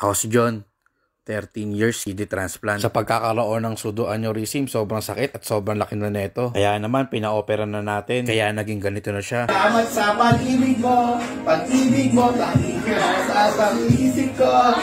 Ako si John, 13 years kidney transplant. Sa pagkakaroon ng pseudoaneurysm, sobrang sakit at sobrang laki na neto. Kaya naman, pina-opera na natin. Kaya naging ganito na siya. Salamat sa pag-ibig mo, lagi ka sa pag-isip ko.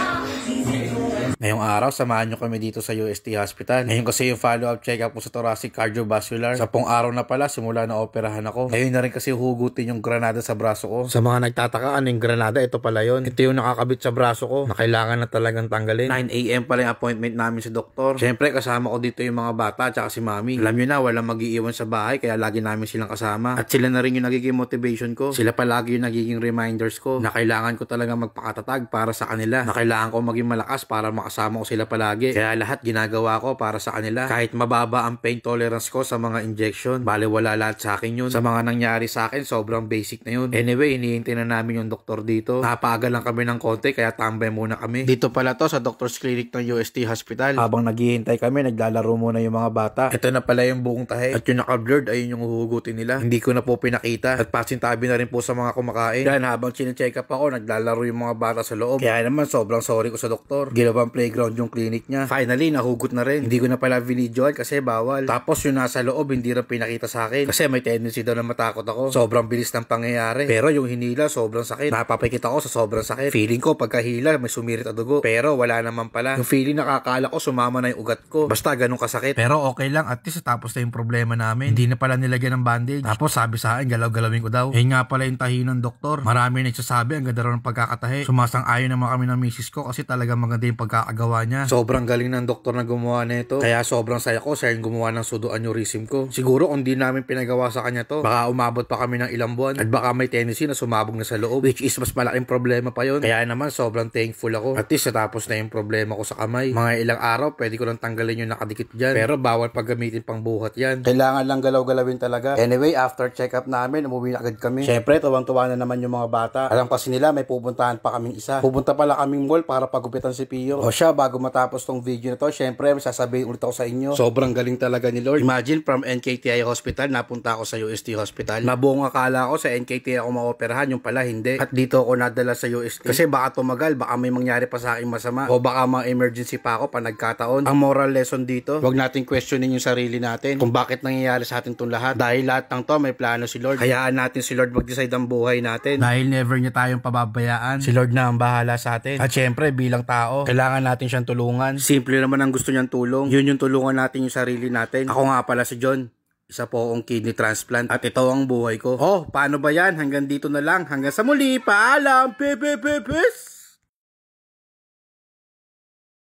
Ngayong araw, samahan nyo kami dito sa UST Hospital. Ngayon kasi yung follow-up check-up ko sa thoracic cardiovascular. Sa pong araw na pala, simula na operahan ako. Ngayon na rin kasi hugutin yung granada sa braso ko. Sa mga nagtataka, ano yung granada? Ito pala yun. Ito yung nakakabit sa braso ko na kailangan na talagang tanggalin. 9 AM pala yung appointment namin sa doktor. Siyempre, kasama ko dito yung mga bata at si mami. Alam nyo na, walang mag-iiwan sa bahay kaya lagi namin silang kasama. At sila na rin yung nagiging motivation ko. Sila palagi yung nagiging reminders ko na kailangan ko talagang magpakatatag para sa kanila. Na kailangan ko maging malakas para makasama ko sila palagi. Kaya lahat ginagawa ko para sa kanila. Kahit mababa ang pain tolerance ko sa mga injection, bale wala lahat sa akin yun. Sa mga nangyari sa akin, sobrang basic na yun. Anyway, hinihintay na namin yung doktor dito. Napaaga lang kami ng konti kaya tambay muna kami. Dito pala to sa doctor's clinic ng UST Hospital. Habang naghihintay kami, naglalaro muna yung mga bata. Ito na pala yung buong tahe. At yung naka-blurred, ayun yung huhugutin nila. Hindi ko na po pinakita. At pasintabi na rin po sa mga kumakain. Yan, habang chine-check up ako, naglalaro yung mga bata sa loob. Kaya naman, sobrang sorry ko sa doktor. Ginawang playground yung clinic niya. Finally, nahugot na rin. Hindi ko na pala vinidyoan kasi bawal. Tapos yung nasa loob, hindi rin pinakita sa akin. Kasi may tendency daw na matakot ako. Sobrang bilis ng pangyayari. Pero yung hinila, sobrang sakit. Napapikit ako sa sobrang sakit. Feeling ko, pagkahila, may sumirit na dugo. Pero wala naman pala. Yung feeling nakakala ko, sumama na yung ugat ko. Basta ganun kasakit. Pero okay lang, at least tapos na yung problema namin. Hindi na pala nilagyan ng bandage. Tapos sabi sa akin, galaw-galawin ko daw. Eh nga pala yung tahi ng doktor. Marami nagsasabi, ang ganda raw ng pagkakatahi. Sumasang-ayon naman kami ng misis ko kasi talagang maganda yung pagkakagawa niya. Sobrang galing ng doktor na gumawa nito. Kaya sobrang saya ko sa gumawa ng pseudoaneurysm ko. Siguro kung di namin pinagawa sa kanya to, baka umabot pa kami ng ilang buwan. At baka may tendency na sumabog na sa loob. Which is mas malaking problema pa yun. Kaya naman sobrang thankful ako. At least natapos na yung problema ko sa kamay. Mga ilang araw, pwede ko lang tanggalin yung nakadikit dyan. Pero bawal paggamitin pang buhat yan. Kailangan lang galaw-galawin talaga. Anyway, after check-up namin, umuwi na agad kami. Syempre, tuwang-tuwa na naman yung mga bata. Alam kasi nila, may pupuntahan pa kaming isa. Pupunta pala kaming mall para pagupitan si Pio. O siya, bago matapos tong video na to, syempre, sasabihin ulit ako sa inyo. Sobrang galing talaga ni Lord. Imagine, from NKTI Hospital, napunta ako sa UST Hospital. Nabuong akala ko sa NKTI ako maoperahan, yung pala hindi. At dito ako nadala sa UST. Kasi baka tumagal, baka may mangyari pa sa akin masama. O baka mga emergency pa ako pa nagkataon. Ang moral lesson dito, huwag natin questionin yung sarili natin kung bakit nangyayari sa atin itong lahat. Dahil lahat ng to may plano si Lord. Hayaan natin si Lord mag-decide ang buhay natin. Dahil never niya tayong pababayaan. Si Lord na ang bahala sa atin. At syempre, bilang tao, kailangan natin siyang tulungan. Simple naman ang gusto niyang tulong. Yun yung tulungan natin yung sarili natin. Ako nga pala si John. Isa po akong kidney transplant. At ito ang buhay ko. Oh, paano ba yan? Hanggang dito na lang. Hanggang sa muli. Paalam. Peace.